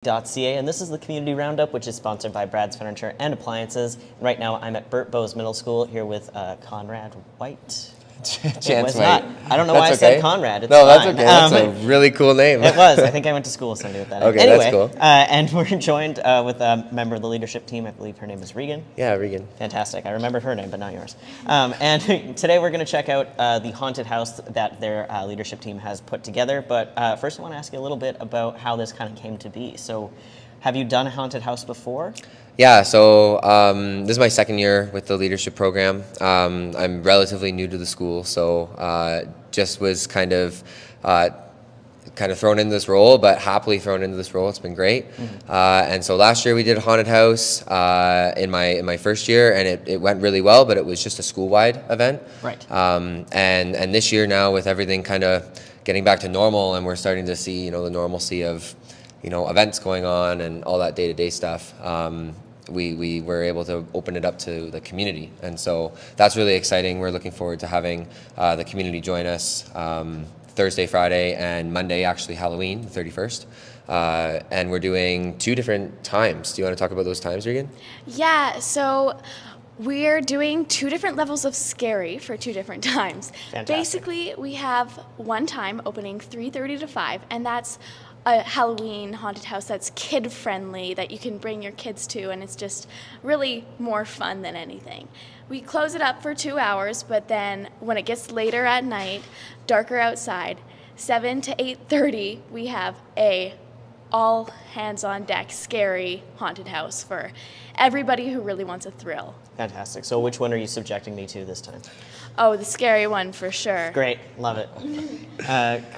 Energeticcity.ca, and this is the Community Roundup, which is sponsored by Brad's Furniture and Appliances. Right now, I'm at Bert Bowes Middle School here with Conrad White. Chance White. Not. I don't know why I said Conrad. It's no, that's fine. okay. That's a really cool name. It was. I think I went to school with somebody with that. Okay, anyway, that's cool. And we're joined with a member of the leadership team. I believe her name is Regan. Yeah, Regan. Fantastic. I remembered her name, but not yours. And today we're going to check out the haunted house that their leadership team has put together. But first, I want to ask you a little bit about how this kind of came to be. So, have you done a haunted house before? Yeah, so this is my second year with the leadership program. I'm relatively new to the school, so just was kind of thrown into this role, but happily thrown into this role. It's been great. Mm-hmm. And so last year we did a haunted house in my first year, and it went really well, but it was just a school-wide event. Right. And this year now, with everything kind of getting back to normal, and we're starting to see the normalcy of events going on and all that day-to-day stuff, we were able to open it up to the community. And so that's really exciting. We're looking forward to having the community join us Thursday, Friday, and Monday, actually Halloween, the 31st. And we're doing 2 different times. Do you want to talk about those times, Regan? Yeah, so we're doing 2 different levels of scary for 2 different times. Fantastic. Basically, we have one time opening 3:30 to 5, and that's a Halloween haunted house that's kid-friendly that you can bring your kids to, and it's just really more fun than anything. We close it up for 2 hours, but then when it gets later at night, darker outside, 7 to 8:30, we have a all hands on deck scary haunted house for everybody who really wants a thrill. Fantastic. So which one are you subjecting me to this time? Oh, the scary one for sure. Great. Love it.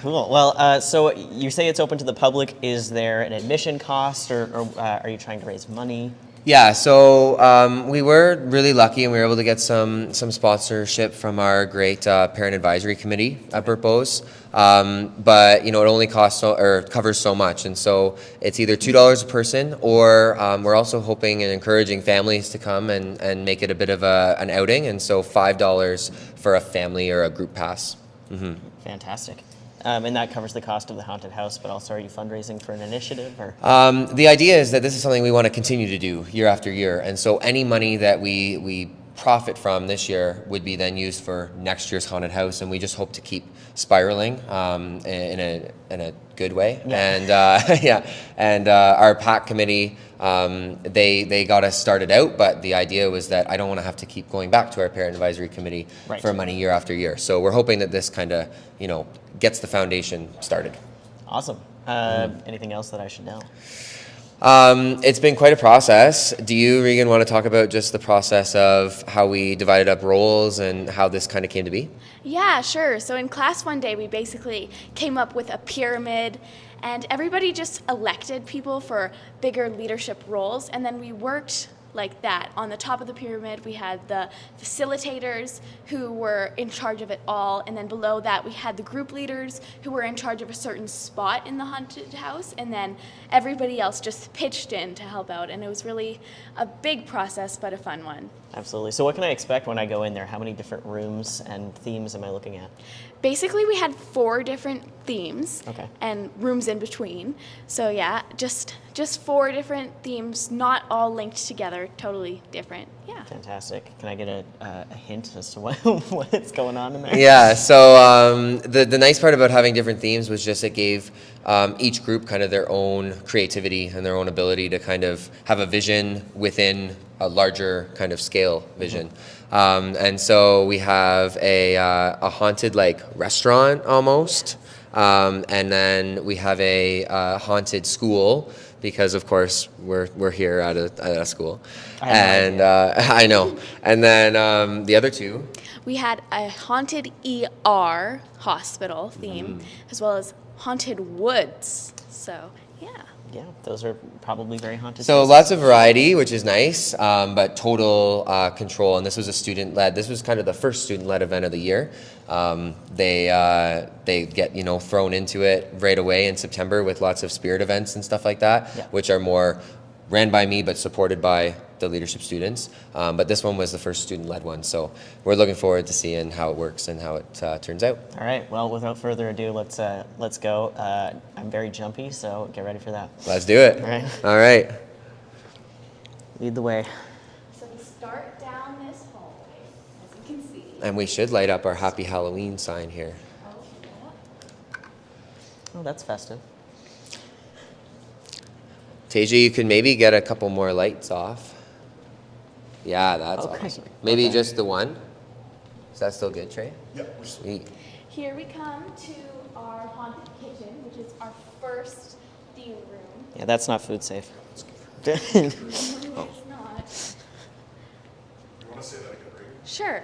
Cool. Well, so you say it's open to the public. Is there an admission cost, or are you trying to raise money? Yeah, so we were really lucky, and we were able to get some sponsorship from our great parent advisory committee at Bert Bowes. But it only costs or covers so much, and so it's either $2 a person, or we're also hoping and encouraging families to come and make it a bit of an outing, and so $5 for a family or a group pass. Mm-hmm. Fantastic. And that covers the cost of the haunted house, but also are you fundraising for an initiative? Or? The idea is that this is something we want to continue to do year after year, and so any money that we profit from this year would be then used for next year's haunted house, and we just hope to keep spiraling in a good way. Yeah. And our PAC committee, they got us started out, but the idea was that I don't want to have to keep going back to our parent advisory committee for money year after year. So we're hoping that this kind of gets the foundation started. Awesome. Anything else that I should know? It's been quite a process. Do you, Regan, want to talk about just the process of how we divided up roles and how this kind of came to be? Yeah, sure. So in class one day, we basically came up with a pyramid, and everybody just elected people for bigger leadership roles, and then we worked like that. On the top of the pyramid, we had the facilitators who were in charge of it all, and then below that we had the group leaders who were in charge of a certain spot in the haunted house, and then everybody else just pitched in to help out, and it was really a big process but a fun one. Absolutely. So what can I expect when I go in there? How many different rooms and themes am I looking at? Basically, we had 4 different themes. Okay. And rooms in between. So yeah, just 4 different themes, not all linked together, totally different. Yeah. Fantastic. Can I get a hint as to what's going on in there? Yeah, so the nice part about having different themes was just it gave each group kind of their own creativity and their own ability to kind of have a vision within a larger kind of scale vision. Mm-hmm. And so we have a haunted restaurant almost, and then we have a haunted school, because of course we're here at a school. I know. And then the other 2. We had a haunted ER hospital theme, as well as haunted woods. So yeah. Yeah, those are probably very haunted. So lots of variety, which is nice, but total control. And this was a student-led. This was kind of the first student-led event of the year. They get thrown into it right away in September with lots of spirit events and stuff like that, which are more ran by me but supported by the leadership students. But this one was the first student-led one, so we're looking forward to seeing how it works and how it turns out. All right. Well, without further ado, let's go. I'm very jumpy, so get ready for that. Let's do it. All right. All right. Lead the way. So we start down this hallway, as you can see. And we should light up our Happy Halloween sign here. Oh, that's festive. Tasia, you could maybe get a couple more lights off. Yeah, that's Okay. awesome. Maybe Okay. just the one? Is that still good, Trey? Yep. Sweet. Here we come to our haunted kitchen, which is our first theme room. Yeah, that's not food safe. No, it's not. You want to say that again, right? Sure.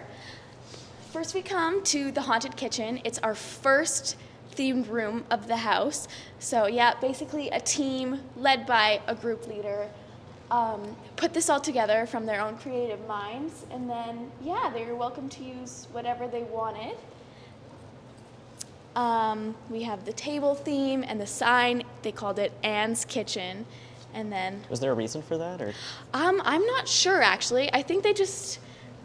First we come to the haunted kitchen. It's our first themed room of the house. So yeah, basically a team led by a group leader put this all together from their own creative minds, and then yeah, they were welcome to use whatever they wanted. We have the table theme and the sign. They called it Anne's Kitchen. And then Was there a reason for that, or? I'm not sure actually. I think they just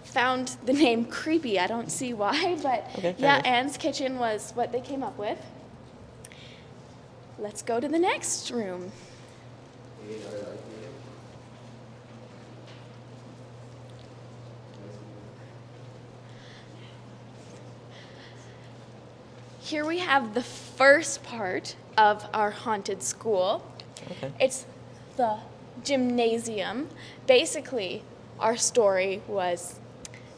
found the name creepy. I don't see why, but Okay, fair yeah, enough. Anne's Kitchen was what they came up with. Let's go to the next room. Here we have the first part of our haunted school. Okay. It's the gymnasium. Basically, our story was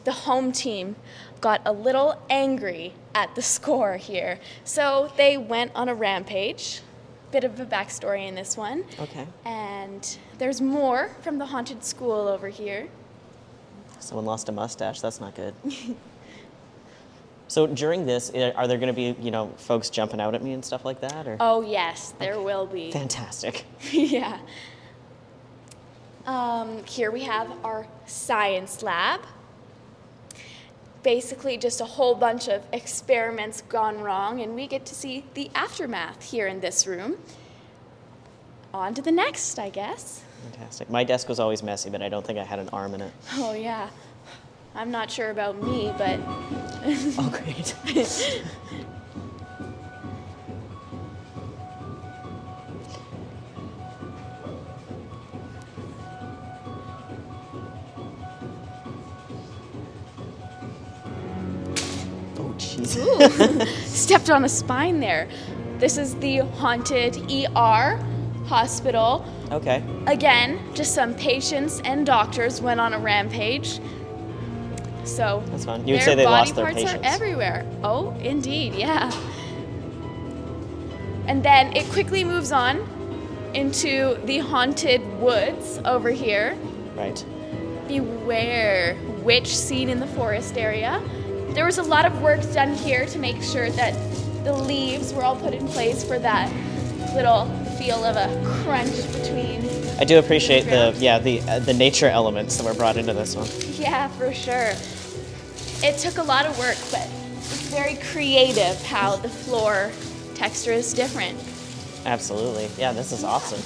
the home team got a little angry at the score here. So they went on a rampage. Bit of a backstory in this one. Okay. And there's more from the haunted school over here. Someone lost a mustache. That's not good. So during this, are there going to be, folks jumping out at me and stuff like that, or? Oh yes, there will be. Fantastic. Yeah. Here we have our science lab. Basically just a whole bunch of experiments gone wrong, and we get to see the aftermath here in this room. On to the next, I guess. Fantastic. My desk was always messy, but I don't think I had an arm in it. Oh yeah. I'm not sure about me, but Oh, great. Oh, jeez. stepped on a spine there. This is the haunted ER hospital. Okay. Again, just some patients and doctors went on a rampage. So That's fun. You would their say they body lost their parts patience. are everywhere. Oh, indeed, yeah. And then it quickly moves on into the haunted woods over here. Right. Beware witch scene in the forest area. There was a lot of work done here to make sure that the leaves were all put in place for that little feel of a crunch between. I do appreciate Yeah. the nature elements that were brought into this one. Yeah, for sure. It took a lot of work, but it's very creative how the floor texture is different. Absolutely. Yeah, this is awesome.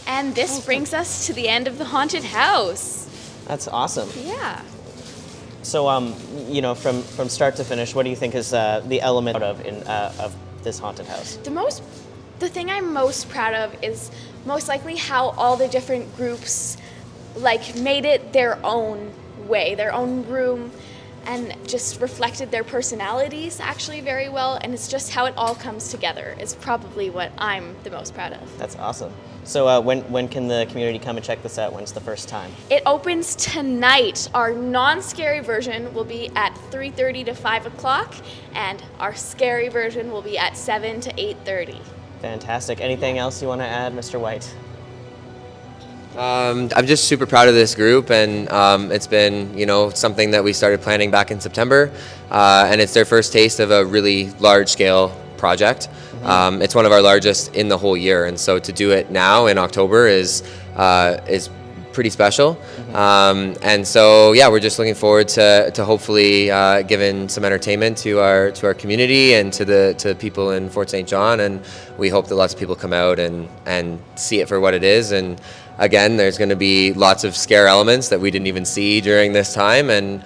And this brings us to the end of the haunted house. That's awesome. Yeah. So, from start to finish, what do you think is the element of this haunted house? The thing I'm most proud of is most likely how all the different groups made it their own way, their own room, and just reflected their personalities actually very well. And it's just how it all comes together is probably what I'm the most proud of. That's awesome. So, when can the community come and check this out? When's the first time? It opens tonight. Our non-scary version will be at 3:30 to 5 o'clock, and our scary version will be at 7 to 8:30. Fantastic. Anything else you want to add, Mr. White? I'm just super proud of this group, and it's been, something that we started planning back in September, and it's their first taste of a really large-scale project. It's one of our largest in the whole year, and so to do it now in October is pretty special. And so, yeah, we're just looking forward to hopefully giving some entertainment to our community and to the people in Fort St. John. And we hope that lots of people come out and see it for what it is. And again, there's going to be lots of scare elements that we didn't even see during this time, and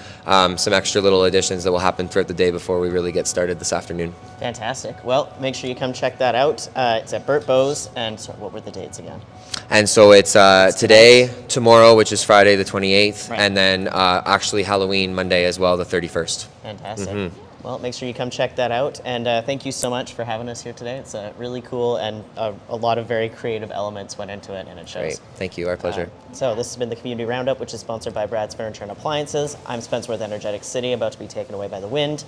some extra little additions that will happen throughout the day before we really get started this afternoon. Fantastic. Well, make sure you come check that out. It's at Bert Bowes, and so what were the dates again? And so it's today, tomorrow, which is Friday the 28th, Right. and then actually Halloween Monday as well, the 31st. Fantastic. Well, make sure you come check that out. And thank you so much for having us here today. It's really cool, and a lot of very creative elements went into it, and it shows. Great. Thank you. Our pleasure. So this has been the Community Roundup, which is sponsored by Brad's Furniture and Appliances. I'm Spencer with Energetic City, about to be taken away by the wind.